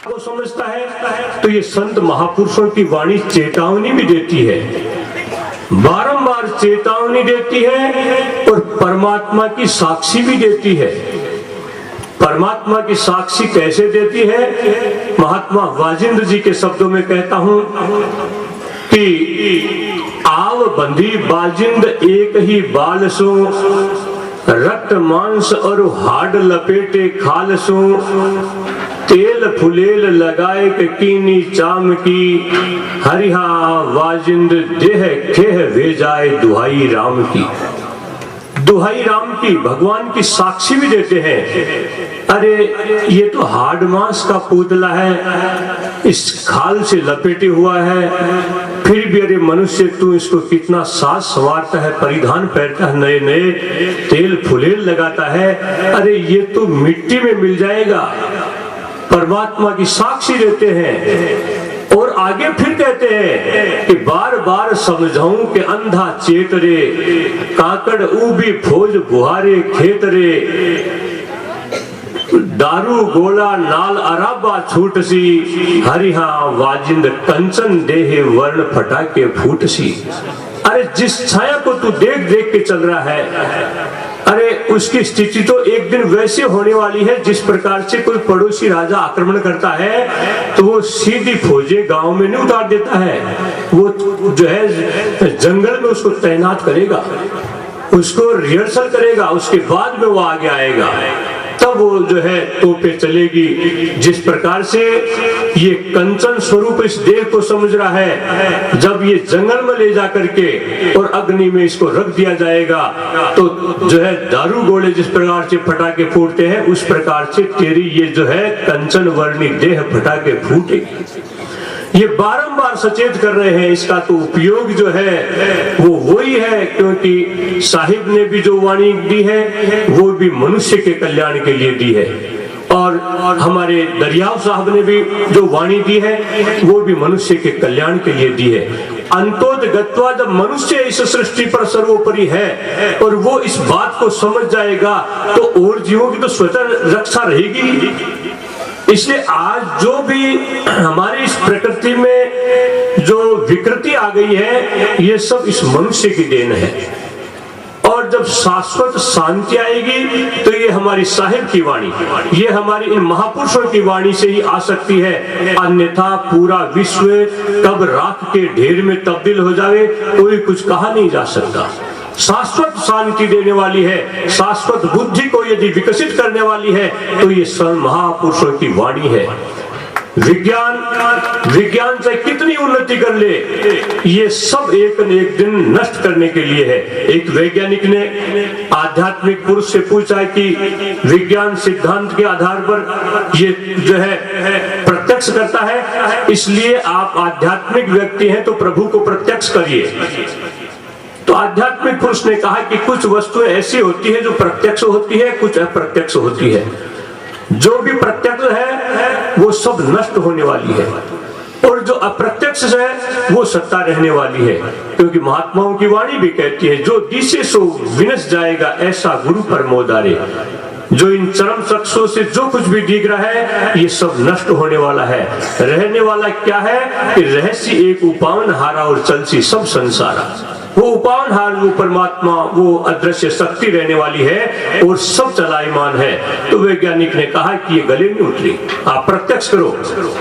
को समझता है तो ये संत महापुरुषों की वाणी चेतावनी भी देती है, बारंबार चेतावनी देती है और परमात्मा की साक्षी भी देती है। परमात्मा की साक्षी कैसे देती है? महात्मा वाजिंद्र जी के शब्दों में कहता हूं कि आव बंधी बाजिंद एक ही बाल सो, रक्त मांस और हाड लपेटे खाल सो, तेल फुलेल लगाए कीनी चाम की, हरिहा वाजिंद देह खेह भेजाए दुहाई राम की। दुहाई राम की, भगवान की साक्षी भी देते हैं। अरे ये तो हाड मांस का पुतला है, इस खाल से लपेटे हुआ है, फिर भी अरे मनुष्य तू इसको कितना साज संवारता है, परिधान पहनता है, नए नए तेल फुलेल लगाता है, अरे ये तो मिट्टी में मिल जाएगा। परमात्मा की साक्षी देते हैं और आगे फिर कहते हैं कि बार बार समझाऊं कि अंधा चेत रे, काकड़ ऊबी फौज बुहारे खेत रे, दारू गोला नाल अराबा छूट सी, हरिहा वाजिंद कंचन देहे वर्ण फटाके फूट सी। अरे जिस छाया को तू देख देख के चल रहा है, अरे उसकी स्थिति तो एक दिन वैसे होने वाली है जिस प्रकार से कोई पड़ोसी राजा आक्रमण करता है तो वो सीधी फौजें गांव में नहीं उतार देता है, वो जो है जंगल में उसको तैनात करेगा, उसको रिहर्सल करेगा, उसके बाद में वो आगे आएगा, तब वो जो है तोपे चलेगी। जिस प्रकार से ये कंचन स्वरूप इस देह को समझ रहा है, जब ये जंगल में ले जा करके और अग्नि में इसको रख दिया जाएगा तो जो है दारू गोले जिस प्रकार से फटाके फूटते हैं उस प्रकार से तेरी ये जो है कंचन वर्णी देह फटाके फूटेगी। ये बारंबार सचेत कर रहे हैं। इसका तो उपयोग जो है वो वही है, क्योंकि साहिब ने भी जो वाणी दी है वो भी मनुष्य के कल्याण के लिए दी है, और हमारे दरियाव साहब ने भी जो वाणी दी है वो भी मनुष्य के कल्याण के लिए दी है। अंतोदगत्वा, जब मनुष्य इस सृष्टि पर सर्वोपरि है और वो इस बात को समझ जाएगा तो और जीवों की तो स्वतः रक्षा रहेगी। इसलिए आज जो भी हमारी इस प्रकृति में जो विकृति आ गई है ये सब इस मनुष्य की देन है, और जब शाश्वत शांति आएगी तो ये हमारी साहिब की वाणी, ये हमारी इन महापुरुषों की वाणी से ही आ सकती है। अन्यथा पूरा विश्व कब राख के ढेर में तब्दील हो जाए कोई कुछ कहा नहीं जा सकता। शाश्वत शांति देने वाली है, शाश्वत बुद्धि को यदि विकसित करने वाली है तो ये महापुरुषों की वाणी है। विज्ञान से कितनी उन्नति कर ले, ये सब एक न एक दिन नष्ट करने के लिए है। एक वैज्ञानिक ने आध्यात्मिक पुरुष से पूछा कि विज्ञान सिद्धांत के आधार पर ये जो है प्रत्यक्ष करता है, इसलिए आप आध्यात्मिक व्यक्ति हैं तो प्रभु को प्रत्यक्ष करिए। तो आध्यात्मिक पुरुष ने कहा कि कुछ वस्तुएं ऐसी होती है जो प्रत्यक्ष होती है, कुछ अप्रत्यक्ष होती है। जो भी प्रत्यक्ष है वो सब नष्ट होने वाली है, और जो अप्रत्यक्ष है वो सत्ता रहने वाली है, क्योंकि महात्माओं की वाणी भी कहती है जो दिशे सो विनश जाएगा ऐसा गुरु पर मोदारे। जो इन चरम शख्सों से जो कुछ भी दिख रहा है ये सब नष्ट होने वाला है। रहने वाला क्या है कि रहस्य एक उपावन हारा और चलसी सब संसारा। वो उपावन हार, वो परमात्मा, वो अदृश्य शक्ति रहने वाली है और सब चलायमान है। तो वैज्ञानिक ने कहा कि ये गले नहीं उतरी, आप प्रत्यक्ष करो।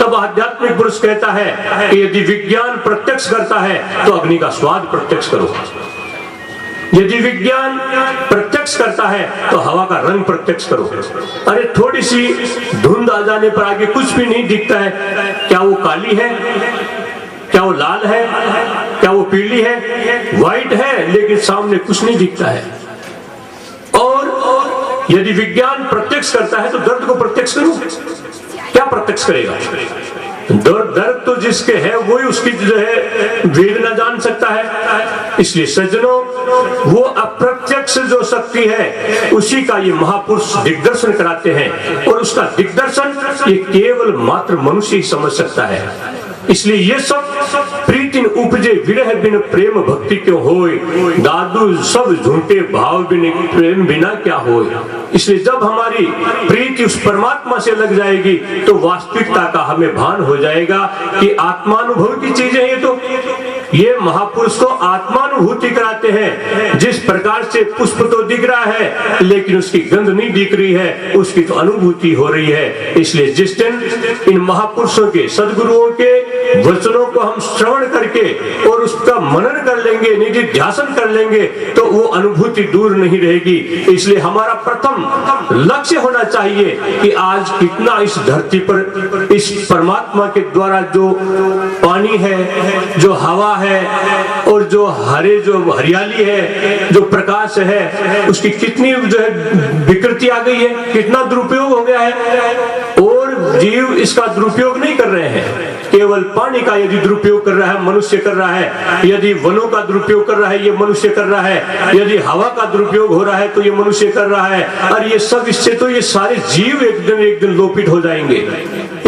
तब आध्यात्मिक पुरुष कहता है कि यदि विज्ञान प्रत्यक्ष करता है तो अग्नि का स्वाद प्रत्यक्ष करो, यदि विज्ञान प्रत्यक्ष करता है तो हवा का रंग प्रत्यक्ष करो। अरे थोड़ी सी धुंध आ जाने पर आगे कुछ भी नहीं दिखता है, क्या वो काली है, क्या वो लाल है, क्या वो पीली है, व्हाइट है, लेकिन सामने कुछ नहीं दिखता है। और यदि विज्ञान प्रत्यक्ष करता है तो दर्द को प्रत्यक्ष करो, क्या प्रत्यक्ष करेगा? दर्द तो जिसके है वही उसकी जो है वेदना जान सकता है। इसलिए सज्जनों, वो अप्रत्यक्ष जो शक्ति है उसी का ये महापुरुष दिग्दर्शन कराते हैं, और उसका दिग्दर्शन ये केवल मात्र मनुष्य ही समझ सकता है। इसलिए ये सब प्रीतिन उपजे विरह बिन प्रेम भक्ति क्यों होय, दादू सब झूठे भाव बिन प्रेम बिना क्या होय। इसलिए जब हमारी प्रीति उस परमात्मा से लग जाएगी तो वास्तविकता का हमें भान हो जाएगा कि आत्मानुभव की चीजें ये तो ये महापुरुष को आत्मानुभूति कराते हैं। जिस प्रकार से पुष्प तो दिख रहा है लेकिन उसकी गंध नहीं दिख रही है, उसकी तो अनुभूति हो रही है। इसलिए जिस दिन इन महापुरुषों के सदगुरुओं के वचनों को हम श्रवण करके और उसका मनन कर लेंगे, निधि ध्यासन कर लेंगे तो वो अनुभूति दूर नहीं रहेगी। इसलिए हमारा प्रथम लक्ष्य होना चाहिए कि आज कितना इस धरती पर इस परमात्मा के द्वारा जो पानी है, जो हवा है और जो हरियाली है, जो प्रकाश है, उसकी कितनी जो है विकृति आ गई है, कितना दुरुपयोग हो गया है और जीव इसका दुरुपयोग नहीं कर रहे हैं। केवल पानी का यदि दुरुपयोग कर रहा है मनुष्य कर रहा है, यदि वनों का दुरुपयोग कर रहा है ये मनुष्य कर रहा है, यदि हवा का दुरुपयोग हो रहा है तो ये मनुष्य कर रहा है। और ये सब इससे तो ये सारे जीव एक दिन लोपित हो जाएंगे।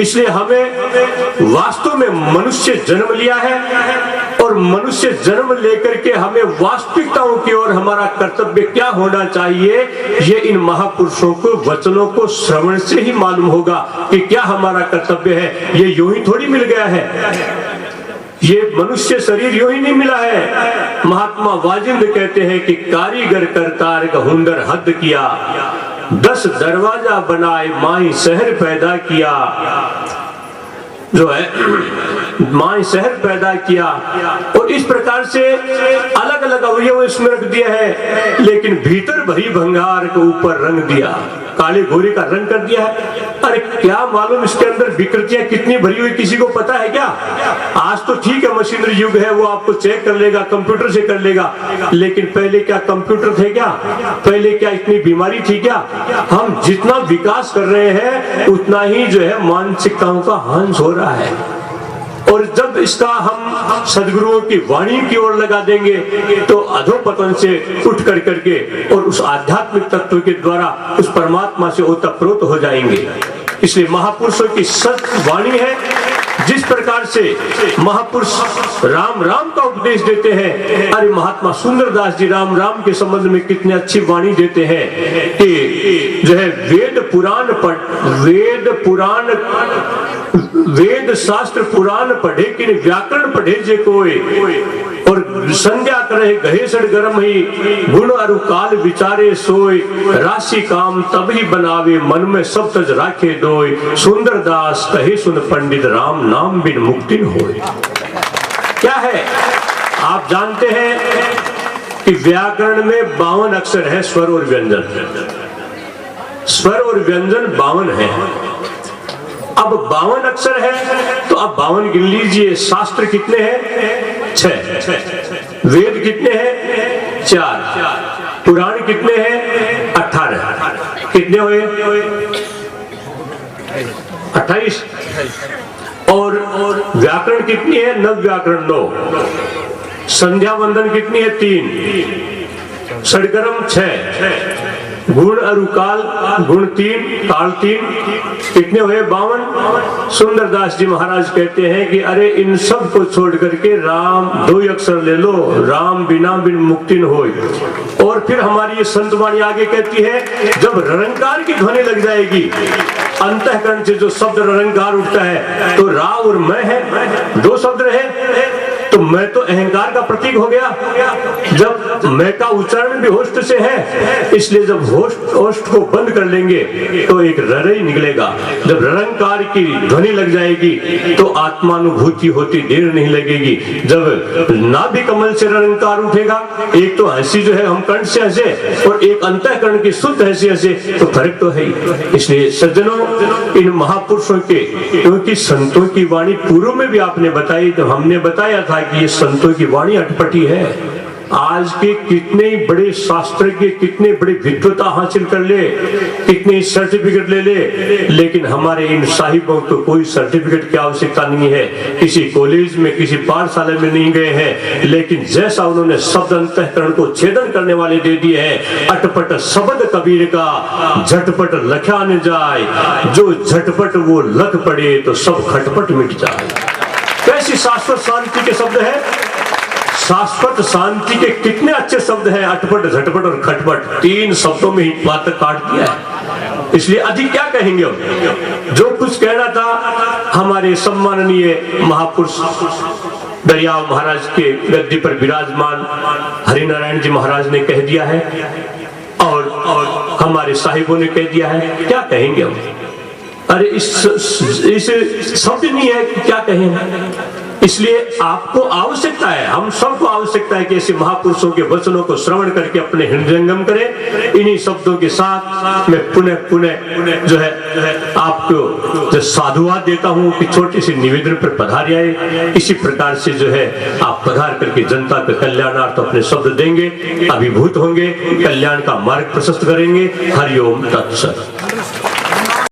इसलिए हमें वास्तव में मनुष्य जन्म लिया है और मनुष्य जन्म लेकर के हमें वास्तविकताओं की ओर हमारा कर्तव्य क्या होना चाहिए, ये इन महापुरुषों को वचनों को श्रवण से ही मालूम होगा कि क्या हमारा कर्तव्य है। ये यूं ही थोड़ी मिल गया है, ये मनुष्य शरीर यूं ही नहीं मिला है। महात्मा वाजिंद कहते हैं कि कारीगर करतार का हुनर हद किया, 10 दरवाजा बनाए माई शहर पैदा किया, जो है माई शहर पैदा किया। और इस प्रकार से अलग अलग अवयव इसमें रख दिया है, लेकिन भीतर भरी भंगार के ऊपर रंग दिया, काले गोरे का रंग कर दिया है। अरे क्या मालूम इसके अंदर विकृतियां कितनी भरी हुई, किसी को पता है क्या? आज तो ठीक है मशीनरी युग है, वो आपको चेक कर लेगा, कंप्यूटर से कर लेगा, लेकिन पहले क्या कंप्यूटर थे क्या? पहले क्या इतनी बीमारी थी क्या? हम जितना विकास कर रहे हैं उतना ही जो है मानसिकताओं का हंस हो रहा है। और जब इसका हम सदगुरुओं की वाणी की ओर लगा देंगे तो अधोपतन से उठ कर करके और उस आध्यात्मिक तत्व के द्वारा उस परमात्मा से ओतप्रोत हो जाएंगे। इसलिए महापुरुषों की सत्य वाणी है। जिस प्रकार से महापुरुष राम राम का उपदेश देते हैं, अरे महात्मा सुंदरदास जी राम राम के संबंध में कितनी अच्छी वाणी देते हैं कि जो है वेद शास्त्र पुराण पढ़े कि व्याकरण पढ़े जे कोई, और संध्या करे गहेसड़ गरम ही, गुण अरु काल विचारे सोय, राशि काम तब ही बनावे मन में सब तज राखे दोय, सुंदरदास कहे सुन पंडित राम नाम बिन मुक्ति होय। क्या है आप जानते हैं कि व्याकरण में 52 अक्षर है, स्वर और व्यंजन, स्वर और व्यंजन 52 है। अब 52 अक्षर है तो अब 52 गिन लीजिए। शास्त्र कितने हैं? 6। वेद कितने हैं? 4। पुराण कितने हैं? 18। कितने हुए? 28। और व्याकरण कितनी है? नव व्याकरण 9। संध्या वंदन कितनी है? 3। षडगरम 6। गुण अरुकाल गुण 3, काल 3, कितने हुए? 52। सुंदरदास जी महाराज कहते हैं कि अरे इन सब को छोड़ करके राम 2 अक्षर ले लो, राम बिना बिन मुक्ति न होय। और फिर हमारी ये संतवाणी आगे कहती है जब ररंकार की ध्वनि लग जाएगी, अंतःकरण से जो शब्द ररंकार उठता है तो रा और मैं है, 2 शब्द रहे तो मैं तो अहंकार का प्रतीक हो गया। जब मैं का उच्चारण भी होष्ट से है, इसलिए जब होष्ट को बंद कर लेंगे तो एक रर ही निकलेगा। जब ररंकार की ध्वनि लग जाएगी तो आत्मानुभूति होती देर नहीं लगेगी। जब नाभि कमल से ररंकार उठेगा, एक तो हंसी जो है हम कंठ से हंसे और एक अंतःकरण की शुद्ध हंसी हंसे, तो फर्क तो है ही। इसलिए सज्जनों, इन महापुरुषों के, क्योंकि संतों की वाणी पूर्व में भी आपने बताई, तो हमने बताया था कि ये संतों की वाणी अटपटी है। आज के कितने बड़े शास्त्रज्ञ कितने बड़े विद्वता हासिल कर ले, कितने सर्टिफिकेट ले ले, लेकिन हमारे इन साहिबों को कोई सर्टिफिकेट की आवश्यकता नहीं है, किसी कॉलेज में किसी पाठशाला में नहीं गए हैं, लेकिन जैसा उन्होंने शब्द अंतःकरण को छेदन करने वाले दे दिए हैं। अटपट शब्द कबीर का झटपट लख्या न जाए, जो झटपट वो लख पड़े तो सब खटपट मिट जाए। कैसी शाश्वत शांति के शब्द है। शाश्वत शांति के कितने अच्छे शब्द हैं, अटपट, झटपट और खटपट, 3 शब्दों में ही बात काट दिया है। इसलिए अधिक क्या कहेंगे हम। जो कुछ कहना था हमारे सम्माननीय महापुरुष दरियाव महाराज के गद्दी पर विराजमान हरिनारायण जी महाराज ने कह दिया है और हमारे साहिबों ने कह दिया है। क्या कहेंगे हम। अरे इस शब्द नहीं है कि क्या कहें। इसलिए आपको आवश्यकता है, हम सबको आवश्यकता है कि ऐसे महापुरुषों के वचनों को श्रवण करके अपने हृदयंगम करें। इन्हीं शब्दों के साथ मैं पुनः जो है आपको जो साधुवाद देता हूं कि छोटी सी निवेदन पर पधार आए। इसी प्रकार से जो है आप पधार करके जनता के कल्याणार्थ अपने शब्द देंगे, अभिभूत होंगे, कल्याण का मार्ग प्रशस्त करेंगे। हरिओम तत्सत।